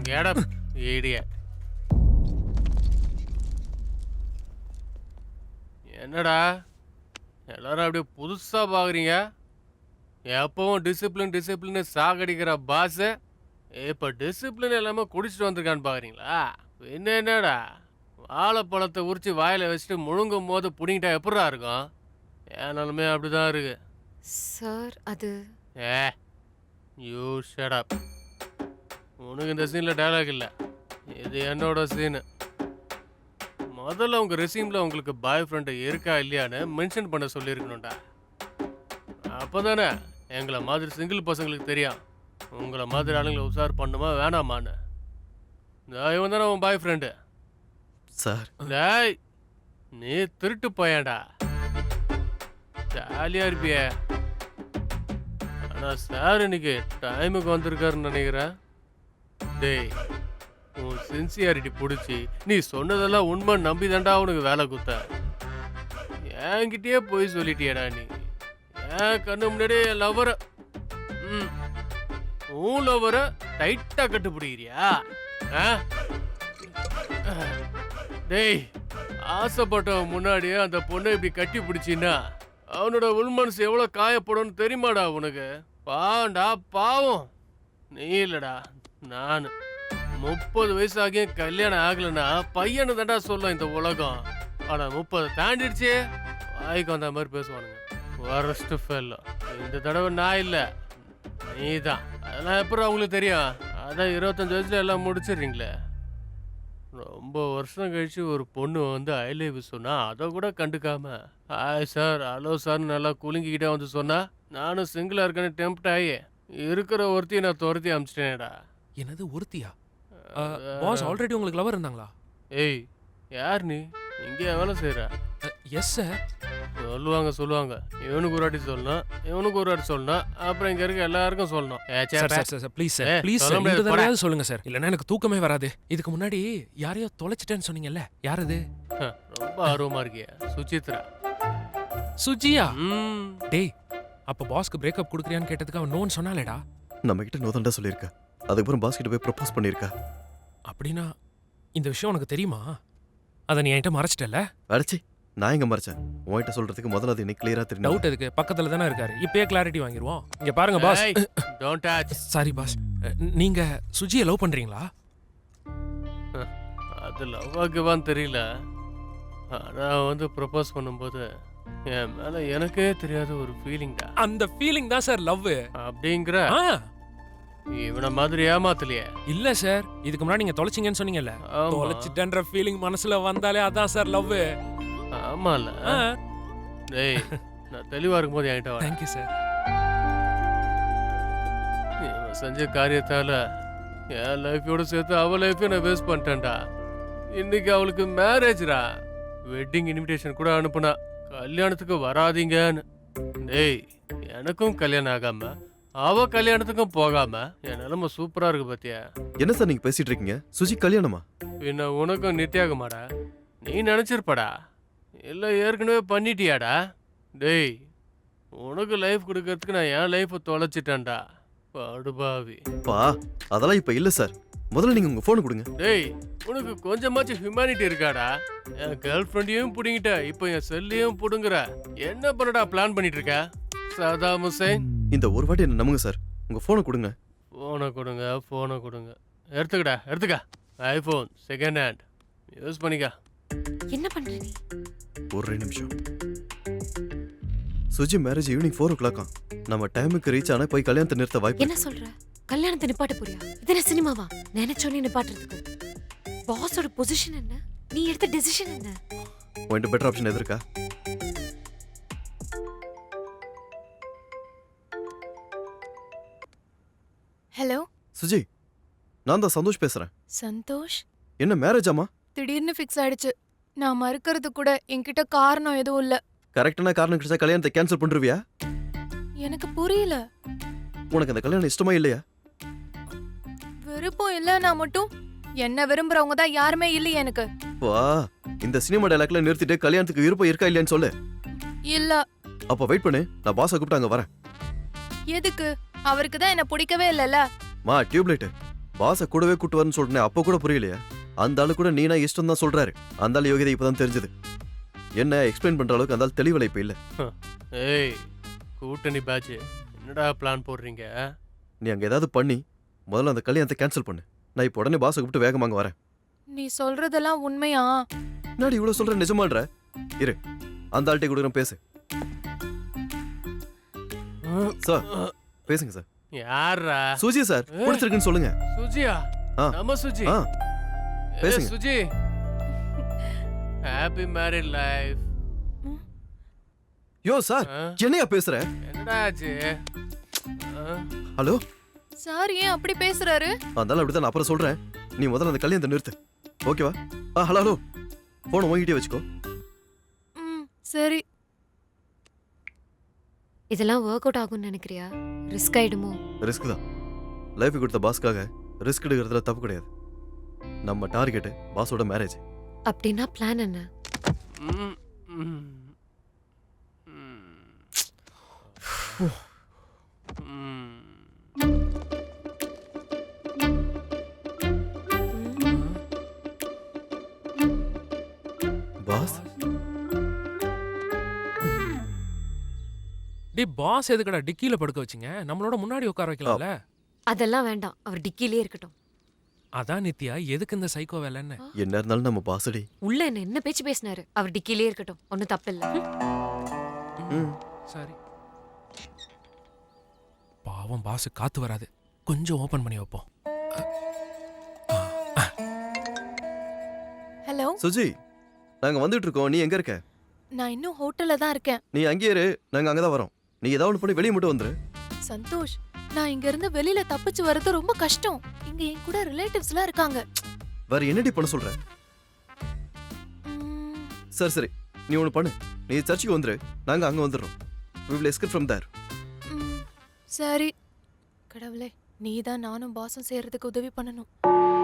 Get up, idiot. என்னடா எல்லாரும் அப்படியே புதுசா பாக்குறீங்க? எப்பவும் டிசிப்ளின் சாகடிக்கிற பாஸ் இப்ப டிசிப்ளின் எல்லாமே குடிச்சிட்டு வந்திருக்கான்னு பாக்குறீங்களா? என்னடா வாழைப்பழத்தை உரிச்சு வாயில வச்சுட்டு முழுங்கும் போது புடிங்கிட்டா எப்படா இருக்கும்? என் நிலைமை அப்படிதான் இருக்கு. சார் அது ஏ யூ ஷட் அப். உனக்கு இந்த சீன்ல டயலாக் இல்ல, இது என்னோட சீனு. முதல்ல உங்க ரெசியூம்ல உங்களுக்கு பாய் ஃப்ரெண்ட் இருக்கா இல்லையான்னு மென்ஷன் பண்ண சொல்லியிருக்கணும்டா. அப்பதானே எங்களை மாதிரி சிங்கிள் பசங்களுக்கு தெரியும் உங்களை மாதிரி ஆளுங்களை உஷார் பண்ணுமா வேணாமான்னு. இவன் தானே உன் பாய் ஃப்ரெண்டு. சார் டேய் நீ திருட்டு போயேன்டா, ஜாலியா இருப்பிய. ஆனா சார் இன்னைக்கு டைமுக்கு வந்திருக்காருன்னு நினைக்கிறேன். டேய் உன் சின்சியாரிட்டி பிடிச்சி நீ சொன்னதெல்லாம் உண்மை நம்பி தாண்டா உனக்கு வேலை குத்த. என்கிட்டயே போய் சொல்லிட்டியடா நீ. என் கண்ணு முன்னாடியே என் லவ்வரை உன் லவ்வரை டைட்டா கட்டுப்பிடிக்கிறியா? டேய் ஆசைப்பட்டவன் முன்னாடியே அந்த பொண்ணை இப்படி கட்டி பிடிச்சின்னா அவனோட உள்மனசு எவ்வளவு காயப்படும்னு தெரியுமாடா உனக்கு? பாவம்டா பாவம். நீ இல்லடா நானு. 30 வயசு ஆகியும் கல்யாணம் ஆகலைன்னா பையனு தாண்டா சொல்லும் இந்த உலகம். ஆனா 30 தாண்டிடுச்சு வாய்க்கு வந்த மாதிரி பேசுவானுங்க. வரஸ்ட் ஃபெல்லோ. இந்த தடவை நான் இல்லை நீதான். அதெல்லாம் எப்படி அவங்களுக்கு தெரியும்? அதான் 25 வயசுல எல்லாம் முடிச்சிடுறீங்களே. ரொம்ப வருஷம் கழிச்சு ஒரு பொண்ணு வந்து ஐ லவ் யூ சொன்னா அதை கூட கண்டுக்காம ஹாய் சார் ஹலோ சார்னு நல்லா குலுங்கிக்கிட்டே வந்து சொன்னா நானும் சிங்கிளா இருக்கேன்னு டெம்ப்ட் ஆகி இருக்கிற ஒருத்தையும் நான் துரத்தி அமிச்சிட்டேனேடா. என்னது ஒருத்தியா? பாஸ் ஆல்ரெடி உங்களுக்கு லவர் இருந்தாங்களா? ஏய் யார் நீ? இங்கே வேலை செய்யற? Yes sir. சொல்லுவாங்க இவனுக்கு ஒரு வாட்டி சொல்லணும், இவனுக்கு ஒரு வாட்டி சொல்லணும், அப்புறம் இங்க இருக்க எல்லாருக்கும் சொல்லணும். Sir please sir please sir இந்த தடவையாவது சொல்லுங்க சார், இல்லைன்னா எனக்கு தூக்கமே வராது. இதுக்கு முன்னாடி யாரையோ தொலைச்சிட்டேன்னு சொன்னீங்கல்ல, யார் அது? ரொம்ப ஆர்வமா இருக்கியா? சுசித்ரா. சுஜியா? டேய் அப்ப பாஸ்க்கு பிரேக்கப் கொடுக்குறியான்னு கேட்டதுக்கு அவன் நோன்னு சொன்னாலேடா. நம்ம கிட்ட நோ தான்டா சொல்லியிருக்கா. அதுக்கப்புறம் பாஸ் கிட்ட போய் ப்ரப்போஸ் பண்ணியிருக்கா. அப்படின்னா இந்த விஷயம் உனக்கு தெரியுமா? அதை நீ என்கிட்ட மறைச்சிட்டல? அடிச்சி நான் எங்க மறைச்சேன்? உன்கிட்ட சொல்றதுக்கு முதல்ல அது எனக்கு கிளியரா தெரியும். டவுட் எதுக்கு? பக்கத்துல தானே இருக்காரு, இப்பயே கிளாரிட்டி வாங்கிடுவோம். இங்க பாருங்க boss. Don't touch. Sorry boss. நீங்க சுஜியை லவ் பண்றீங்களா? அது லவ்வாக்குவான்னு தெரியல. நான் வந்து ப்ரப்போஸ் பண்ணும்போது என் மேல எனக்கே தெரியாத ஒரு ஃபீலிங்டா. அந்த ஃபீலிங் தான் சார் லவ் அப்படிங்கிற? இவன மாதிரி ஏமாத்தலையே. இல்ல சார், இதுக்கு முன்னாடி நீங்க தொலைச்சிங்கன்னு சொன்னீங்கல்ல, தொலைச்சிட்டேன்ற ஃபீலிங் மனசுல வந்தாலே அதான் சார் லவ். ஆமால. டேய் நான் தெளிவா இருக்கும்போது என்கிட்ட வா. Thank you sir. இவன் செஞ்ச காரியத்தால என் லைஃபோட சேர்த்து அவ லைஃபையும் நான் வேஸ்ட் பண்ணிட்டேன்டா. இன்னைக்கு அவளுக்கு மேரேஜ்ரா. வெட்டிங் இன்விடேஷன் கூட அனுப்புனா கல்யாணத்துக்கு வராதீங்கன்னு. டேய் எனக்கும் கல்யாணம் ஆகாம அவ கல்யாணத்துக்கும் போகாம என் நிலைமை சூப்பரா இருக்கு பாத்தியா? என்ன சார் நீங்க பேசிட்டு இருக்கீங்க? சுஜி கல்யாணமா? பின்ன உனக்கும் நித்தியாகுமாடா? நீ நினைச்சிருப்படா, இல்ல ஏற்கனவே பண்ணிட்டியாடா? டேய் உனக்கு லைஃப் கொடுக்கறதுக்கு நான் என் லைஃபை தொலைச்சிட்டேன்டா படுபாவி. பா அதெல்லாம் இப்ப இல்ல சார். முதல்ல நீங்க உங்க போன் கொடுங்க. டேய் உனக்கு கொஞ்சமாச்சும் ஹியூமனிட்டி இருக்காடா? என் கேர்ள் ஃப்ரெண்டையும் புடுங்கிட்ட, இப்போ என் செல்லையும் புடுங்குற. என்ன பண்ணடா பிளான் பண்ணிட்டு இருக்க சதாம் ஹுசைன்? இந்த ஒரு வாட்டி என்ன நம்புங்க சார். உங்க போனை கொடுங்க. போனை கொடுங்க. எடுத்துக்க. ஐபோன் செகண்ட் ஹேண்ட் யூஸ் பண்ணிக்க. என்ன பண்ற நீ? ஒரு நிமிஷம். Suji marriage evening 4 o'clock. நம்ம டைமுக்கு ரீச் ஆனா போய் கல்யாணத்தை நிறுத்த வாய்ப்பு. என்ன சொல்ற? கல்யாணத்தை நிப்பாட்ட போறியா? இதென்ன சினிமாவா? நினைச்சோனே நிப்பாட்டுறதுக்கு? பாஸோட பொசிஷன் என்ன? நீ எடுத்த டெசிஷன் என்ன? உன்கிட்ட பெட்டர் ஆப்ஷன் எது இருக்கா? ஹலோ சுஜி, நான் தான் சந்தோஷ் பேசுறேன். சந்தோஷ்? என்ன மேரேஜ் ஆமா? திடீர்னு ஃபிக்ஸ் ஆயிடுச்சு. நான் மறுக்கிறது கூட என்கிட்ட காரணம் எதுவும் இல்ல. கரெக்டான காரணம் கிடைச்சா கல்யாணத்தை கேன்சல் பண்ணிருவியா? எனக்கு புரியல. உனக்கு அந்த கல்யாணம் இஷ்டமா இல்லையா? விருப்பம் இல்லைன்னா மட்டும் என்ன விரும்புறவங்க தான் யாருமே இல்லையே எனக்கு. வா இந்த சினிமா டைலாக்ல நிறுத்திட்டு கல்யாணத்துக்கு விருப்பம் இருக்கா இல்லையான்னு சொல்லு. இல்ல. அப்ப வெயிட் பண்ணு, நான் பாஸை கூப்பிட்டு அங்க வரேன். எதுக்கு? அவருக்கு தான் என்ன பிடிக்கவே இல்லல. மா டியூப்லைட், பாஸை கூடவே கூட்டு வரேன்னு சொல்றேன், அப்போ கூட புரியலையா? அந்த ஆளு கூட நீனா இஷ்டம் தான் சொல்றாரு. அந்த ஆளு யோகிதை இப்பதான் தெரிஞ்சது. என்ன எக்ஸ்பிளைன் பண்ற அளவுக்கு அந்த ஆள் தெளிவலை இப்ப இல்ல. ஏய் கூட்டணி பேட்ச் என்னடா பிளான் போடுறீங்க? நீ அங்க ஏதாவது பண்ணி முதல்ல அந்த கல்யாணத்தை கேன்சல் பண்ணு. நான் இப்போ உடனே பாஸை கூப்பிட்டு வேகமா அங்க வரேன். நீ சொல்றதெல்லாம் உண்மையா? என்னடி இவ்வளவு சொல்ற, நிஜமான்ற? இரு, அந்த ஆள்கிட்ட கொடுக்குறேன், பேசு. சார் பேசுங்க சார். யாரா? சுஜி சார், பிடிச்சிருக்குன்னு சொல்லுங்க. சுஜியா? ஆ. நம்ம சுஜி. ஆ, ஏய், பேசுங்க. Suji happy married life. யோ சார், என்னையா பேசுற? என்னடா ஆச்சு? ஹலோ, சார் ஏன் அப்படி பேசுறாரு? அதனால அப்படிதான் நான் அப்புறம் சொல்றேன். நீ முதல்ல அந்த கல்யாணத்தை நிறுத்து, ஓகேவா? ஹலோ ஹலோ, போன வாங்கிட்டே வச்சுக்கோ. சரி. இதெல்லாம் ஒர்க் அவுட் ஆகும்னு நினைக்கிறியா? ரிஸ்க் ஆயிடுமோ? ரிஸ்க் தான். லைஃப் கொடுத்த பாஸ்க்காக ரிஸ்க் எடுக்கிறதுல தப்பு கிடையாது. நம்ம டார்கெட் பாஸோட மேரேஜ். அப்படின்னா பிளான் என்ன? ம், ம். பாஸ் டேய் பாஸ் எதுக்குடா டிக்கில படுக்க வச்சீங்க? நம்மளோட முன்னாடி உட்கார வைக்கலாம்ல? அதெல்லாம் வேண்டாம், அவர் டிக்கிலே இருக்கட்டும். அதான் நித்யா, எதுக்கு இந்த சைக்கோ வேலைன்னு? என்ன இருந்தாலும் நம்ம பாசடி. உள்ள என்ன பேச்சு பேசினாரு? அவர் டிக்கிலே இருக்கட்டும், ஒன்னும் தப்பு இல்ல. சரி. பாவம் பாஸ் காத்து வராது, கொஞ்சம் ஓபன் பண்ணி வைப்போம். ஹலோ சுஜி, நாங்க வந்துட்டு இருக்கோம். நீ எங்க இருக்க? நான் இன்னும் ஹோட்டல்ல தான் இருக்கேன். நீ அங்கேயே இரு, நாங்க அங்கதான் வரோம். நீ ஏதாவது ஒன்று பண்ணி வெளியே மட்டும் வந்துரு. சந்தோஷ், நான் இங்க இருந்து வெளியில தப்பிச்சு வர்றது ரொம்ப கஷ்டம். இங்க என் கூட ரிலேட்டிவ்ஸ்லாம் இருக்காங்க. வேற என்னடி பண்ண சொல்ற? ம், சரி சரி, நீ ஒன்று பண்ணு. நீ சர்ச்சுக்கு வந்துரு, நாங்க அங்க வந்துடுறோம். We will escape from there. ம், சரி. கடவுளே, நீதான் நானும் பாஸும் சேர்றதுக்கு உதவி பண்ணணும்.